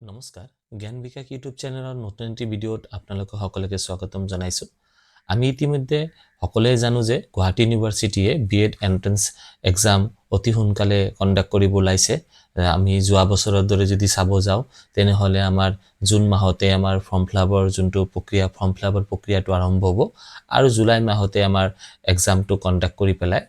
নমস্কাৰ জ্ঞান বিকাশ ইউটিউব চেনেলৰ নতুন এটি ভিডিঅ'ত আপোনালোক সকলোকে স্বাগতম জনাইছো আমি ইতিমধ্যে সকলোৱে জানো যে গুৱাহাটী ইউনিভাৰ্চিটিয়ে B.Ed এন্ট্ৰেন্স এক্সাম অতি সোনকালে কণ্ডাক্ট কৰিব লাইছে আমি যোৱা বছৰৰ দৰে যদি চাব যাও তেনেহলে আমাৰ জুন মাহতে আমাৰ ফৰ্ম ফিলআপৰ যোনটো প্ৰক্ৰিয়া ফৰ্ম ফিলআপৰ প্ৰক্ৰিয়াটো আৰম্ভ হ'ব আৰু জুলাই মাহতে আমাৰ এক্সামটো কণ্ডাক্ট কৰি পেলাই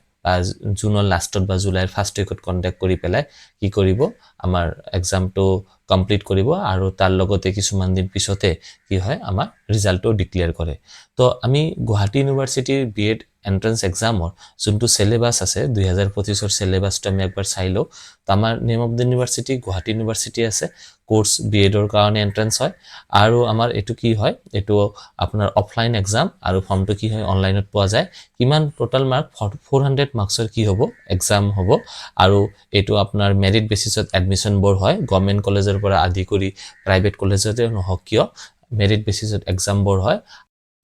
জুনৰ লাষ্টত বা জুলাইৰ ফাৰ্ষ্ট উইকত কণ্ডাক্ট কৰি পেলাই কি কৰিব আমাৰ এক্সামটো কমপ্লিট কৰিব আৰু তাৰ লগতে কিছুমান দিন পিছতে কি হয় আমাৰ ৰিজাল্টটো ডিক্লেয়াৰ কৰে তো আমি গুৱাহাটী ইউনিভাৰ্চিটিৰ B.Ed এন্ট্ৰেন্স এক্সামৰ যোনটো সিলেবাস আছে 2025 ৰ সিলেবাসটো আমি একবাৰ চাই লও তো আমাৰ name of the university Guwahati university আছে কোৰ্স B.Ed ৰ কাৰণে এন্ট্ৰেন্স হয় আৰু আমাৰ এটো কি হয় এটো আপোনাৰ অফলাইন এক্সাম আৰু ফৰ্মটো কি হয় অনলাইনত পোৱা যায় কিমান টোটাল মাৰ্ক 400 মাৰ্কসৰ কি হ'ব এক্সাম হ'ব আৰু এটো আপোনাৰ মেৰিট বেসিছত এডমিশন বৰ হয় গভৰ্নমেন্ট কলেজৰ পৰা আদি কৰি প্ৰাইভেট কলেজতে নহওক কিয় মেৰিট বেসিছত এক্সাম বৰ হয়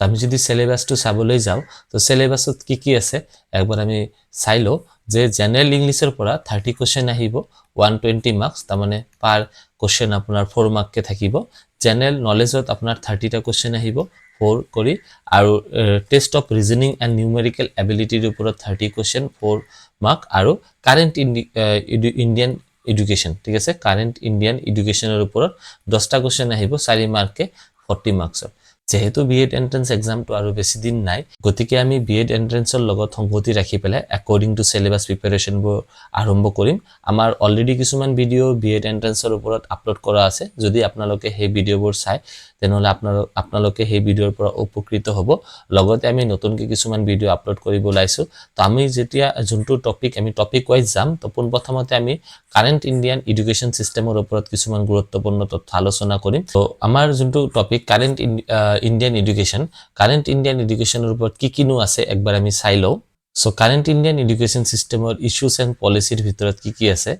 আমি যদি সিলেবাসটো চাবলৈ যাও তো সিলেবাসত কি আছে একবাৰ আমি চাই লও যে জেনাৰেল ইংলিশৰ পৰা 30 কোশ্চেন আহিব 120 মাৰ্কস তাৰ মানে পাৰ কোশ্চেন আপোনাৰ 4 মাৰ্ক কে থাকিব জেনাৰেল নলেজত আপোনাৰ 30 টা কোশ্চেন আহিব 4 কৰি আৰু test of reasoning and numerical এবিলিটিৰ ওপৰত 30 কোশ্চেন 4 মাৰ্ক আৰু কাৰেন্ট ইন্ডিয়ান এডুকেশন ঠিক আছে কাৰেন্ট ইন্ডিয়ান এডুকেশনৰ ওপৰত 10 টা কোশ্চেন আহিব 4 মাৰ্ক কে 40 মাৰ্কসৰ যেহেতু B.Ed এন্ট্ৰেন্স এক্সামটো আৰু বেছি দিন নাই গতিকে আমি B.Ed এন্ট্ৰেন্সৰ লগত সংগতি ৰাখি পেলাই অ্যাকৰ্ডিং টু সিলেবাস প্ৰিপাৰেচন বোৰ আৰম্ভ কৰিম আমাৰ অলৰেডি কিছুমান ভিডিও B.Ed এন্ট্ৰেন্সৰ ওপৰত আপলোড কৰা আছে যদি আপোনালোকে সেই ভিডিওবোৰ চাই তেনেহলে আপোনালোকে সেই ভিডিওৰ পৰা উপকৃত হ'ব লগতে আমি নতুনকৈ কিছুমান ভিডিও আপলোড কৰিব লাইছো তো আমি যেতিয়া যোনটো টপিক আমি টপিক ওয়াইজ যাম তো প্ৰথমতে আমি কাৰেন্ট ইন্ডিয়ান এডুকেশন সিস্টেমৰ ওপৰত কিছুমান গুৰুত্বপূৰ্ণ তথ্য আলোচনা কৰিম তো আমাৰ যোনটো টপিক কাৰেন্ট ইন্ডিয়ান এডুকেশনৰ ওপৰত কিনো আছে একবাৰ আমি চাই লও সো কাৰেন্ট ইন্ডিয়ান এডুকেশন সিস্টেমৰ ইস্যুস এন্ড পলিসিৰ ভিতৰত কি আছে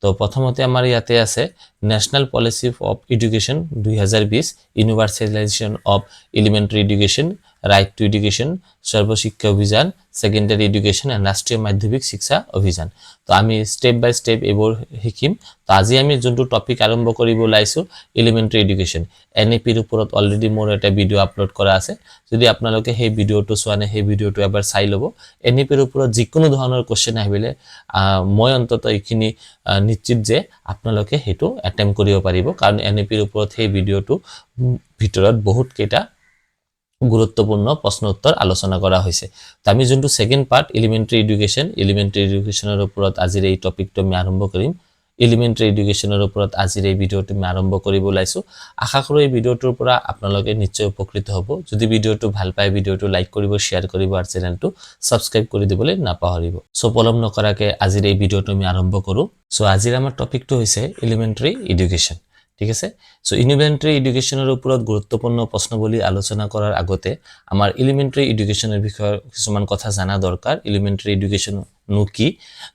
তো প্ৰথমতে আমাৰ ইয়াতে আছে national policy of education 2020 universalization of elementary education right to education Sarva Shiksha Abhiyan secondary education and ৰাষ্ট্ৰীয় মাধ্যমিক শিক্ষা অভিযান তো আমি স্টেপ বাই স্টেপ এবোৰ শিকিম তো আজি আমি যোনটো টপিক আৰম্ভ কৰিব লাইছো এলিমেন্টাৰি এডুকেশন NEP ৰ ওপৰত অলৰেডি মোৰ এটা ভিডিও আপলোড কৰা আছে যদি আপোনালোকে সেই ভিডিওটো চোৱানে সেই ভিডিওটো এবাৰ চাই লব NEP ৰ ওপৰত যিকোনো ধৰণৰ কোশ্চেন আহিলে মই অন্তত এইখিনি নিশ্চিত যে আপোনালোকে হেতু অ্যাটেম্প কৰিব পাৰিব কাৰণ NEP ৰ ওপৰত সেই ভিডিওটো ভিতৰত বহুত কেটা গুৰুত্বপূৰ্ণ প্ৰশ্ন উত্তৰ আলোচনা কৰা হৈছে তো আমি যোনটো সেকেন্ড পাৰ্ট এলিমেন্টাৰি এডুকেশনৰ ওপৰত আজিৰ এই টপিকটো আমি আৰম্ভ কৰিম এলিমেন্টাৰি এডুকেশনৰ ওপৰত আজিৰ এই ভিডিওটো আমি আৰম্ভ কৰিব লাইছো আশা কৰো এই ভিডিওটোৰ পৰা আপোনালোকে নিশ্চয় উপকৃত হ'ব যদি ভিডিওটো ভাল পায় ভিডিওটো লাইক কৰিব শেয়াৰ কৰিব আৰু চেনেলটো সাবস্ক্ৰাইব কৰি দিবলৈ নাপাহৰিব সো পলম নকৰাকে আজিৰ এই ভিডিওটো আমি আৰম্ভ কৰো সো আজিৰ আমাৰ টপিকটো হৈছে এলিমেন্টাৰি এডুকেশন ঠিক আছে সো এলিমেন্টাৰি এডুকেশনৰ ওপৰত গুৰুত্বপূৰ্ণ প্ৰশ্ন বুলি আলোচনা কৰাৰ আগতে আমাৰ এলিমেন্টাৰি এডুকেশনৰ বিষয়ে কিছুমান কথা জানা দৰকাৰ এলিমেন্টাৰি এডুকেশন নো কি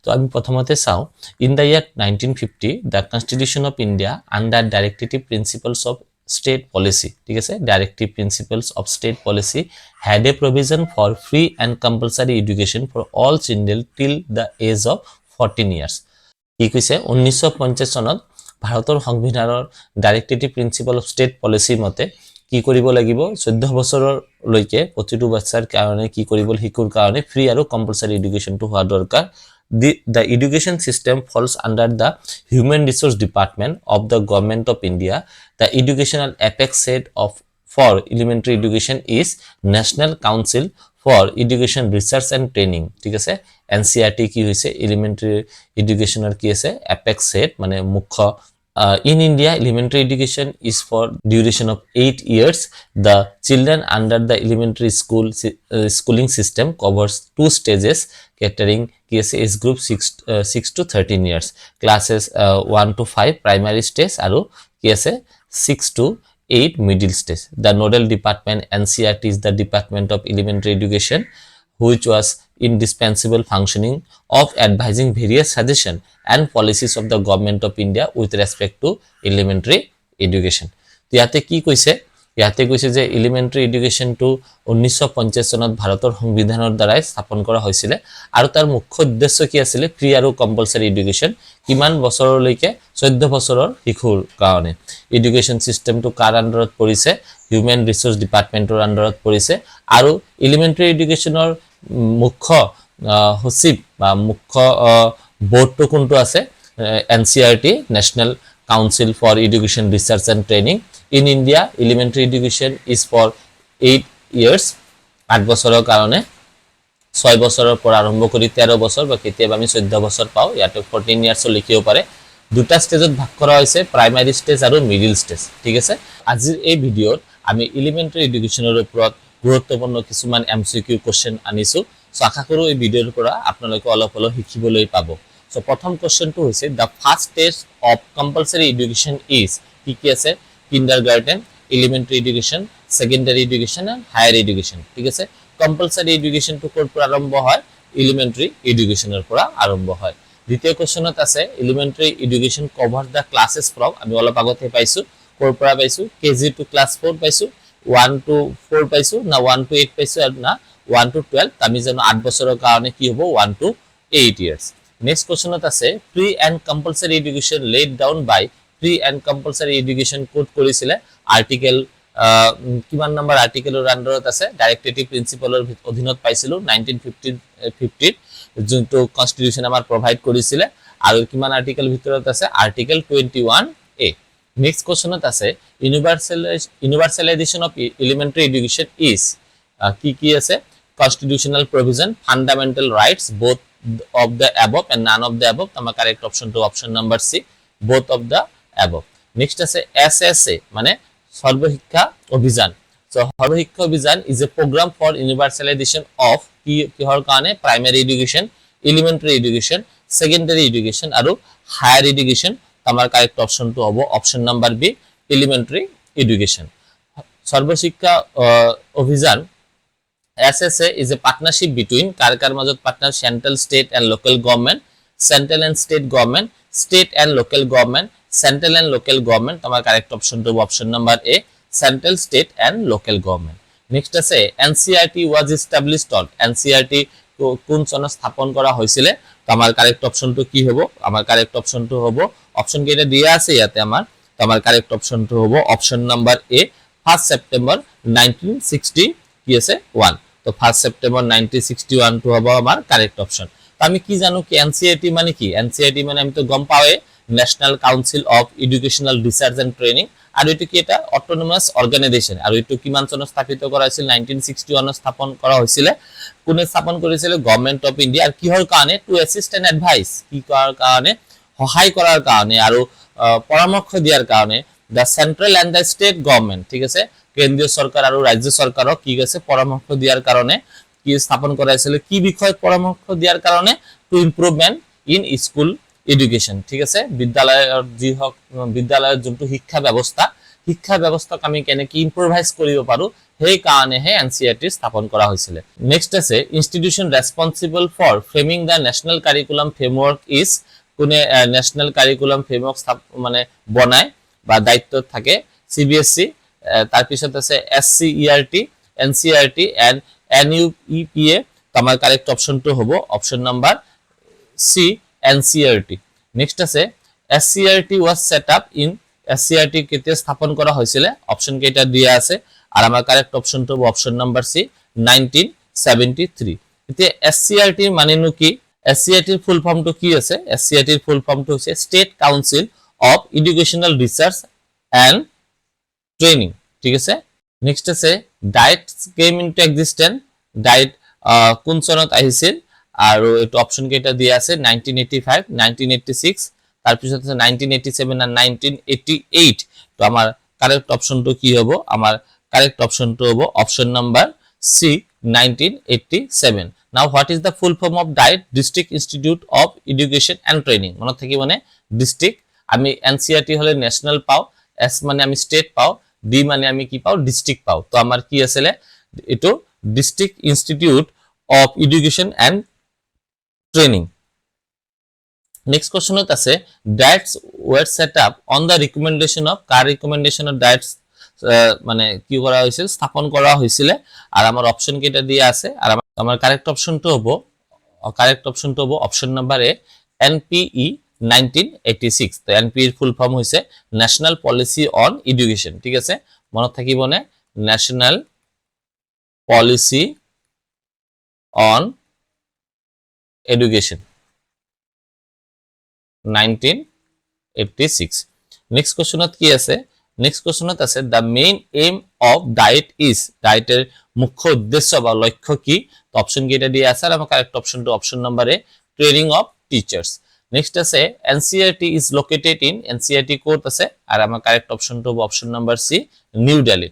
তো আমি প্ৰথমতে চাও in the year 1950 the constitution of India under directive principles of state policy ঠিক আছে directive principles of state policy had a provision for free and compulsory education for all children till the age of 14 years কি কৈছে 1950 চনত ভাৰতৰ সংবিধানৰ directive principle of state policy মতে কি কৰিব লাগিব 14 বছৰৰ লৈকে প্ৰতিটো বাচ্চাৰ কাৰণে কি কৰিব শিকুৰ কাৰণে ফ্ৰী আৰু কম্পালসৰি এডুকেশনটো হোৱা দৰকাৰ The education system falls under the Human Resource Department of the Government of India. The educational apex head for elementary education is National Council for Education Research and Training. ঠিক আছে NCERT কি হৈছে elementary educational কি আছে apex head মানে মুখ্য in India, elementary education is for duration of 8 years. The children under the elementary schooling system covers 2 stages catering age group 6 to 13 years. Classes 1 to 5 primary stage aru 6 to 8 middle stage. The nodal department NCERT is the Department of Elementary Education, which was indispensable functioning of advising various suggestion and policies of the government of India with respect to elementary education. তো ইয়াতে কি কৈছে ইয়াতে কৈছে যে elementary এডুকেশনটো 1950 চনত ভাৰতৰ সংবিধানৰ দ্বাৰাই স্থাপন কৰা হৈছিল আৰু তাৰ মুখ্য উদ্দেশ্য কি আছিল ফ্ৰী আৰু কম্পালসৰি এডুকেশন কিমান বছৰলৈকে 14 বছৰৰ শিশুৰ কাৰণে এডুকেশন সিস্টেমটো কাৰ আন্ডাৰত পৰিছে হিউম্যান ৰিসোৰ্স ডিপাৰ্টমেন্টৰ আন্ডাৰত পৰিছে আৰু এলিমেন্টাৰী এডুকেশনৰ মুখ্য সচিব বা মুখ্য বোৰ্ডটো কোনটো আছে NCERT National Council for Education Research and Training in India elementary education is for 8 years 8 বছৰৰ কাৰণে 6 বছৰৰ পৰা আৰম্ভ কৰি 13 বছৰ বা কেতিয়াবা আমি 14 বছৰ পাও ইয়াতে 14 ইয়াৰ্স লিখিব পাৰে দুটা ষ্টেজত ভাগ কৰা হৈছে প্ৰাইমাৰী ষ্টেজ আৰু মিডল ষ্টেজ ঠিক আছে আজিৰ এই ভিডিঅ'ত আমি এলিমেন্টাৰী এডুকেশনৰ ওপৰত গুৰুত্বপূৰ্ণ কিছুমান MCQ কোৱেশ্চন আনিছো সো আশা কৰো এই ভিডিঅ'ৰ পৰা আপোনালোকে অলপ অলপ শিকিবলৈ পাব সো প্ৰথম কোৱেশ্চনটো হৈছে the first stage of compulsory education is কি আছে kindergarten elementary education secondary education and higher education ঠিক আছে compulsory education to কৰ পৰা আৰম্ভ হয় elementary education ৰ পৰা আৰম্ভ হয় দ্বিতীয় কোৱেশ্চনত আছে elementary education cover the classes from আমি অলপ আগতে পাইছো কৰ পৰা পাইছো KG to class 4 পাইছো 1 to 4 পাইছো না 1 to 8 পাইছো আৰু না 1 to 12 আমি জানো 8 বছৰৰ কাৰণে কি হ'ব 1 to 8 years next কোৱেশ্চনত আছে pre and compulsory education laid down by pre and compulsory education code কৰিছিলে আৰ্টিকেল কিমান নম্বৰ আৰ্টিকেলৰ আন্ডাৰত আছে ডাইৰেক্টিভ প্ৰিন্সিপলৰ অধীনত পাইছিলো 1950 যোনটো কনস্টিটিউশন আমাৰ প্ৰভাইড কৰিছিলে আৰু কিমান আৰ্টিকেল ভিতৰত আছে আৰ্টিকেল 21A নেক্সট কোৱেশ্চনত আছে universalization of elementary education is কি আছে constitutional provision fundamental rights both of the above and none of the above আমাৰ correct option to option number C both of the above next আছে SSA মানে Sarva Shiksha Abhiyan so Sarva Shiksha Abhiyan is a program for universalization of কিহৰ কাৰণে primary education elementary education secondary education আৰু higher education আমাৰ correct option to হ'ব option number B elementary education Sarva Shiksha Abhiyan SSA is a partnership between কাৰ মাজত partner central state and local government central and state government state and local government central and local government আমাৰ correct option to option number A central state and local government next আছে NCERT was established on NCERT কোন চনত স্থাপন কৰা হৈছিল তো আমাৰ correct option to কি হ'ব আমাৰ correct option to হ'ব option কেইটা দিয়া আছে ইয়াতে আমাৰ তো আমাৰ correct option to হ'ব option number A 1st September 1960 কি আছে 1 তো 1st September 1961 to হ'ব আমাৰ correct option তো আমি কি জানো কি NCERT মানে কি NCERT মানে আমি তো গম পাওয়ে National Council of Educational Research and Training আৰু এটো কি এটা অটোনমাস অৰ্গানাইজেশন আৰু এটো কিমান চনত স্থাপিত কৰা হৈছিল 1961 স্থাপন কৰা হৈছিল কোনে স্থাপন কৰিছিল গভৰ্নমেন্ট অফ ইন্ডিয়া আৰু কিহৰ কাৰণে টু অ্যাসিস্ট এন্ড এডভাইস কি কৰাৰ কাৰণে সহায় কৰাৰ কাৰণে আৰু পৰামৰ্শ দিয়াৰ কাৰণে the central and the state government ঠিক আছে কেন্দ্ৰীয় চৰকাৰ আৰু ৰাজ্য চৰকাৰক কি আছে পৰামৰ্শ দিয়াৰ কাৰণে কি স্থাপন কৰা হৈছিল কি বিষয়ত পৰামৰ্শ দিয়াৰ কাৰণে to improvement in school education ঠিক আছে বিদ্যালয়ৰ যি হক বিদ্যালয়ৰ যোনটো শিক্ষা ব্যৱস্থাক আমি কেনেকৈ ইমপ্ৰোভাইজ কৰিব পাৰো সেই কাৰণে হে NCERT স্থাপন কৰা হৈছিল নেক্সট আছে institution responsible for framing the national curriculum framework is কোনে নেশনাল কাৰিকুলাম ফ্ৰেমৱৰ্ক মানে বনায় বা দায়িত্বত থাকে CBSE তাৰ পিছত আছে SCERT NCERT and NUEPA তোমাৰ কারেক্ট অপশনটো হ'ব option number C NCERT next আছে SCERT was set up in SCERT কেতিয়া স্থাপন কৰা হৈছিল অপশন কেইটা দিয়া আছে আৰ আমাৰ কারেক্ট অপশনটো হ'ব অপশন নাম্বার C 1973 এতিয়া SCERT মানেনো কি SCERT এর ফুল ফর্মটো কি আছে SCERT এর ফুল ফর্মটো হৈছে state council of educational research and training ঠিক আছে নেক্সট আছে DIET came into existence DIET কোন চনত আহিছিল আৰু এটো অপশন কেইটা দিয়া আছে 1985 1986 তাৰ পিছত আছে 1987 আৰু 1988 তো আমাৰ কাৰেক্ট অপশনটো কি হ'ব আমাৰ কারেক্ট অপশনটো হ'ব option number C 1987 now what is the full form of DIET District Institute of Education and Training মনত থাকি মানে ডিস্ট্রিক্ট আমি NCERT হলে ন্যাশনাল পাও S মানে আমি স্টেট পাও D মানে আমি কি পাও ডিস্ট্রিক্ট পাও তো আমার কি আছে এটো district institute of education and training next question আছে diets were set up on the recommendation of car recommendation of diets মানে কি করা হয়েছিল, স্থাপন করা হয়েছিল। আর আমার অপশন কেটা দিয়ে আছে, আর আমার কারেক্ট অপশনটা হবো অপশন নাম্বার এ, এনপিই 1986। তো এনপিই এর ফুল ফর্ম হইছে ন্যাশনাল পলিসি অন এডুকেশন। ঠিক আছে, মনে থাকিব নে, national policy on education 1986। Next কোশ্চনত কি আছে, নেক্সট কোশ্চনত আছে the main aim of DIET is, ডায়েটের মুখ্য উদ্দেশ্য বা লক্ষ্য কি। তো অপশন কি এটা দিয়ে আছে, আর আমার কারেক্ট অপশনটা option number A, training of teachers. Next আছে NCERT is located in, NCERT code আছে, আর আমার কারেক্ট অপশনটা হবে option number C, New Delhi.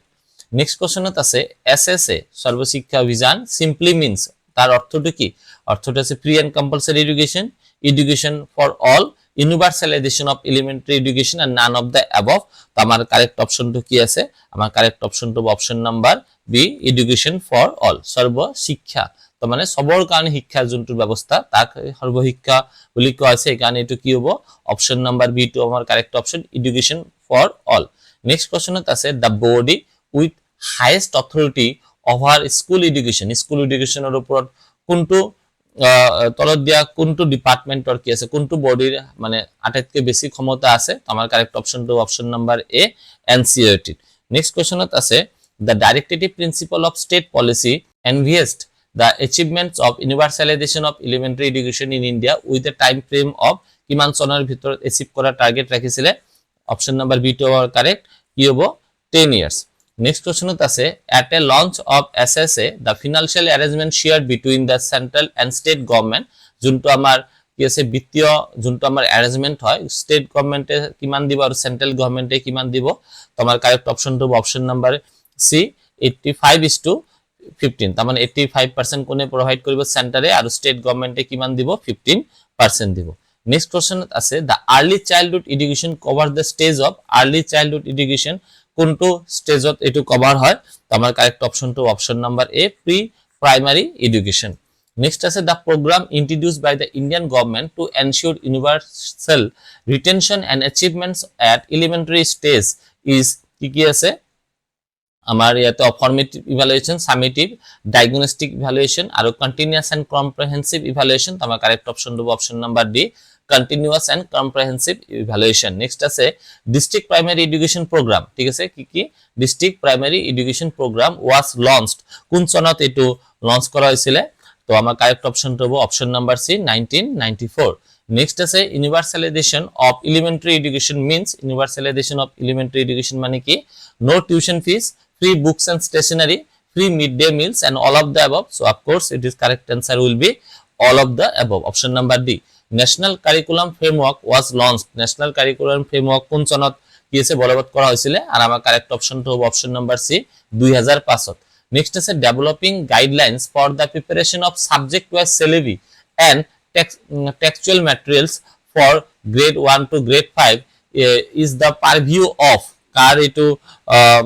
Next কোশ্চনত আছে SSA Sarva Shiksha Abhiyan simply means, তার অর্থটা কি, অর্থটা আছে free and compulsory education, education for all, universalization of elementary education আর নান অফ দ্য অ্যাবভ। তো আমার কারেক্ট অপশনটা কি আছে, আমার কারেক্ট অপশনটা হবে option number B, education for all, Sarva Shiksha. তো মানে সবর কারণে শিক্ষার যোনটো ব্যবস্থা তাক সর্বশিক্ষা বুলি কোৱা আছে, এই কারণে এটো কি হবো, অপশন নাম্বার বি টু আমার correct option, education for all. Next কোশ্চেনত আছে the body with highest authority over school education, school এডুকেশনের উপর কোনটো তলত দিয়া কোনটো ডিপাৰ্টমেন্টৰ কি আছে, কোনটো বডিৰ মানে আটাইতকৈ বেছি ক্ষমতা আছে। আমাৰ কারেক্ট অপশনটো option number A, NCERT. Next কোশ্চেনত আছে the directive principle of state policy envisaged the achievements of universalization of elementary education in India with a time frame of কিমান চনৰ ভিতৰত এচিভ কৰাৰ টাৰ্গেট ৰাখিছিলে। অপশন নাম্বার বি টু correct, কি হবো 10 ইয়ার্স। নেক্সট কোশ্চেনত আছে at a launch of SSA the financial arrangement share between the central and state government, যোনটো আমার কি আছে বিত্তীয় যোনটো আমার অ্যারেঞ্জমেন্ট হয়, স্টেট গভর্নমেন্টে কিমান দিব আর সেন্ট্রাল গভর্নমেন্টে কিমান দিব। তো আমার কারেক্ট অপশনটো অপশন নাম্বার সি, 85:15। তার মানে 85% কোনে প্রোভাইড করব, সেন্টারে, আর স্টেট গভর্নমেন্টে কিমান দিব, 15% দিব। নেক্সট কোশ্চেন আছে the early childhood education cover the stage of, early childhood education কোনটো স্টেজত এটু কভার হয়। তো আমার কারেক্ট অপশনটো option number A, pre primary education. Next আছে the programme introduced by the Indian government to ensure universal retention and achievements at elementary stage is, কি কি আছে আমার ইয়াতে formative evaluation, summative, diagnostic evaluation আর কন্টিনিউয়াস এন্ড কম্প্রিহেনসিভ ইভালুয়েশন। তো আমার correct option দেব option number D, continuous and comprehensive evaluation. Next আছে ডিস্ট্রিক্ট প্রাইমারি এডুকেশন প্রোগ্রাম, ঠিক আছে, কি কি district primary education programme was launched, কোন সনত এটু লঞ্চ করা হয়েছিল। তো আমার কারেক্ট অপশন দেব অপশন নাম্বার সি, 1994। নেক্সট আছে universalization of elementary education means, universalization of elementary education মানে কি, no tuition fees, free books and stationery, free midday meals and all of the above. So of course it is correct answer will be all of the above, option number D. National curriculum framework was launched, national curriculum framework কোন সনত কি আছে বলবৎ করা হয়েছিল, আর আমার correct অপশনটা হবে অপশন নাম্বার সি, 2005। নেক্সট আছে developing guidelines for the preparation of subject wise syllabus and textual materials for grade 1 টু grade 5 is the purview of, কার এটু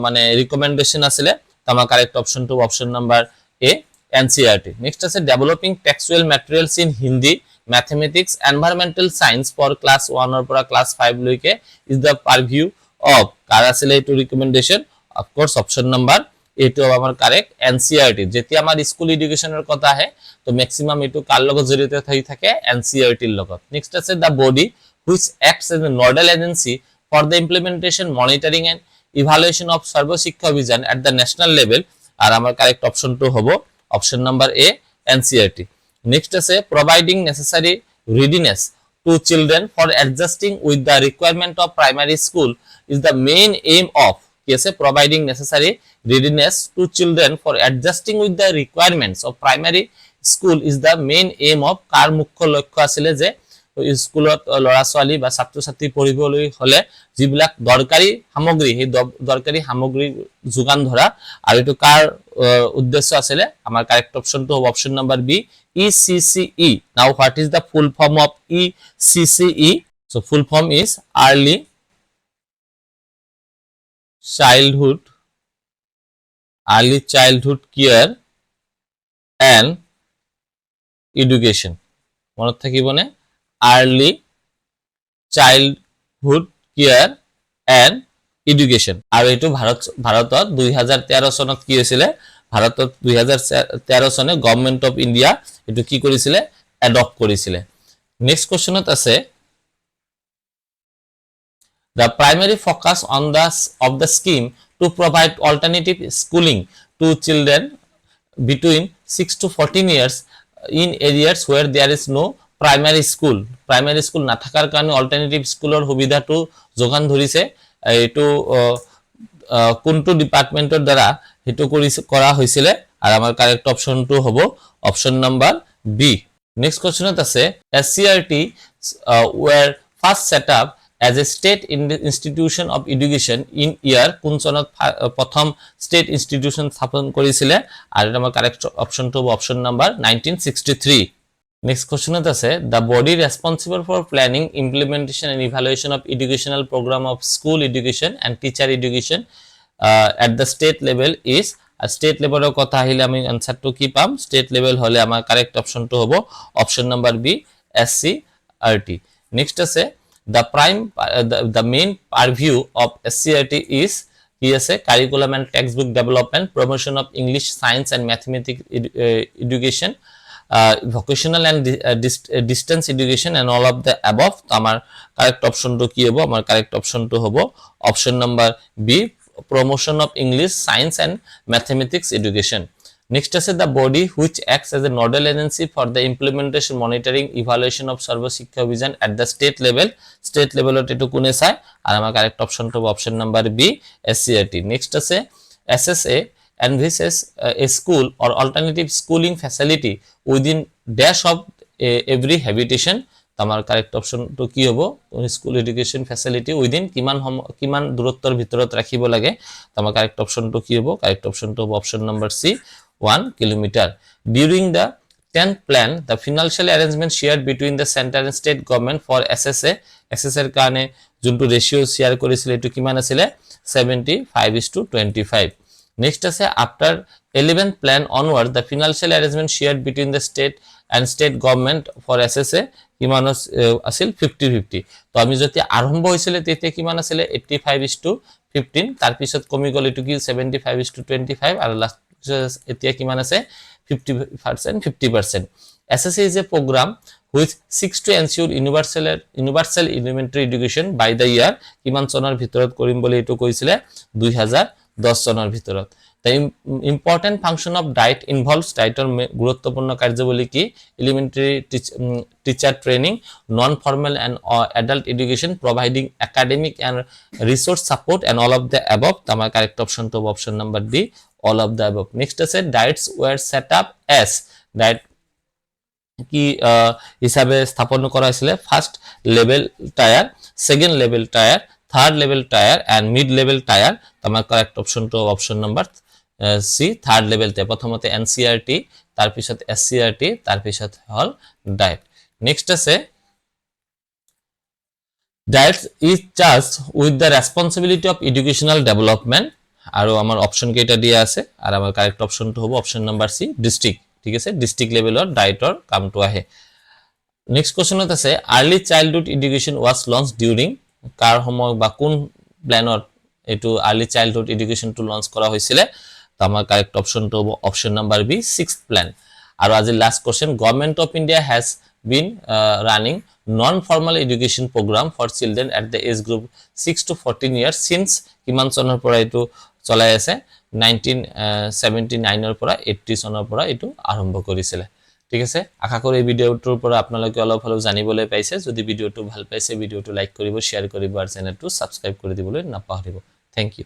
মানে রিকমেন্ডেশন আসলে। তো আমার কারেক্ট অপশনটো option number A, NCERT. Next আছে developing textual materials in Hindi, mathematics, environmental science for class 1 এর পৰা ক্লাস 5 লৈকে ইজ দ্য পারভিউ অফ, কার আসলে এটু recommendation, of course option number এটু আমার কারেক্ট, এনসিইআরটি। যেটি আমার স্কুল এডুকেশনের কথা আহে তো ম্যাক্সিমাম এটু কার লগত জড়িত হৈ থাকে, এনসিইআৰটিৰ লগত। নেক্সট আছে the body which acts as a nodal agency for the implementation, monitoring and evaluation of Sarva Shiksha Abhiyan at the national level, আর আমার কারেক্ট অপশন টু হবো option number A, NCERT. Next আছে providing necessary readiness to children for adjusting with the requirement of primary school is the main aim of, কি আছে providing necessary readiness to children for adjusting with the requirements of primary school is the main aim of, কার মুখ্য লক্ষ্য আছিল যে স্কুলত লৰা ছোৱালী বা ছাত্ৰ ছাত্ৰী পঢ়িবলৈ হলে যিবিলাক দৰকাৰী সামগ্ৰী, সেই দৰকাৰী সামগ্ৰী যোগান ধৰা, আৰু এটো কাৰ উদ্দেশ্য আছিল। আমাৰ কাৰেক্ট অপশনটো হ'ব option number B, ECCE। Now what is the full form of ECCE? So full form is early childhood care and education. মনত থাকিবনে, early childhood care and education আৰু এইটো ভাৰতত 2013 চনত কি হৈছিলে ভাৰতত 2013 চনে গভৰ্নমেন্ট অফ ইন্ডিয়া এটো কি কৰিছিলে এডপ্ট কৰিছিলে নেক্সট কোৱেশ্চনত আছে the primary focus on the scheme to provide alternative schooling to children between 6 to 14 years in areas where there is no primary school না থাকার কারণে অল্টারনেটিভ স্কুলৰ সুবিধাটো যোগান ধৰিছে এটো কোনটো ডিপাৰ্টমেন্টৰ দ্বাৰা হেতু কৰা হৈছিল আৰু আমাৰ কাৰেক্ট অপচনটো হ'ব অপচন নাম্বাৰ বি নেক্সট কোৱেশ্চনত আছে SCRT were first set up as a state institution of education in year কোন চনত প্ৰথম state institution স্থাপন কৰিছিল আৰু আমাৰ কাৰেক্ট অপচনটো হ'ব option number 1963 Next question is the body responsible for planning, implementation and evaluation of educational program of school education and teacher education at the state level is state level of kotha ahile ami answer to ki pam state level hole amar correct option to hobo option number B SCRT next is the main purview of SCRT is curriculum and textbook development, promotion of English, science and mathematics education, vocational and distance education and all of the above. Amar correct option to ki hobo amar correct option to hobo option number B promotion of English, science and mathematics education. Next is the body which acts as a nodal agency for the implementation, monitoring, evaluation of Sarva Shiksha Vision at the state level. State level ot etu kune sai ar amar correct option to option number B SCRT. Next is SSA envisages a school or alternative schooling facility within dash of every habitation. Tamar correct option to ki hobo school education facility within kiman durottor bhitorot rakhibo lage tamar correct option to ki hobo correct option to option number C 1 kilometer. During the 10th plan the financial arrangement shared between the center and state government for SSA er karone juntu ratio share korisile etu kiman asile 75:25 next is after 11th plan onward the financial arrangement shared between the state and state government for SSA কিমান আছিল 50-50 তো আমি যদি আৰম্ভ হৈছিল তেতে কিমান আছিল 85:15 তাৰ পিছত কমি গল এটো কি 75:25 আৰু লাষ্ট এতিয়া কিমান আছে 50% SSA is a program which seeks to ensure universal elementary education by the year কিমান চনৰ ভিতৰত কৰিম বুলি এটো কৈছিলে 2010 চনৰ ভিতৰত The important function of diet involves dietor গুরুত্বপূর্ণ কার্যাবলী কি elementary teacher training, non-formal and adult education, providing academic and resource support and all of the above. Tamar correct option to option number D all of the above. Next is diets were set up as diet কি হিসাবে স্থাপন করা হয়েছিল first level tier second level tier third level tier and mid level tier তোমার correct option টু option number C third level তে প্রথমতে NCERT তার পিছত SCERT তার পিছত হল ডায়েট নেক্সট আছে DIET is charged with the responsibility of educational development আর আমার অপশন কেটা দিয়া আছে আর আমার কারেক্ট অপশন টু হবে অপশন নাম্বার সি ডিস্ট্রিক্ট ঠিক আছে ডিস্ট্রিক্ট লেভেলৰ ডায়েটৰ কামটো আহে নেক্সট কোৱেশ্চনত আছে আৰ্লি চাইল্ডহুড এডুকেশ্যন ওয়াজ লঞ্চ ডিউৰিং কাৰ সময় বা কোন প্ল্যানৰ এটো আৰ্লি চাইল্ডহুড এডুকেশ্যনটো লঞ্চ কৰা হৈছিল তো আমাৰ কাৰেক্ট অপশনটো হ'ব option number B 6th plan আৰু আজি last question government of India has been running non-formal education program for children at the age group 6 to 14 years since কিমান চনৰ পৰা এটো চলাই আছে 1979 ৰ পৰা 80 চনৰ পৰা এটো আৰম্ভ কৰিছিল ঠিক আছে আশা কৰো এই ভিডিওটোৰ পৰা আপোনালোকে অলপ হলেও জানিবলৈ পাইছে যদি ভিডিওটো ভাল পাইছে ভিডিওটো লাইক কৰিব শেয়াৰ কৰিব আৰু চেনেলটো সাবস্ক্ৰাইব কৰি দিবলৈ নাপাহৰিব থ্যাংক ইউ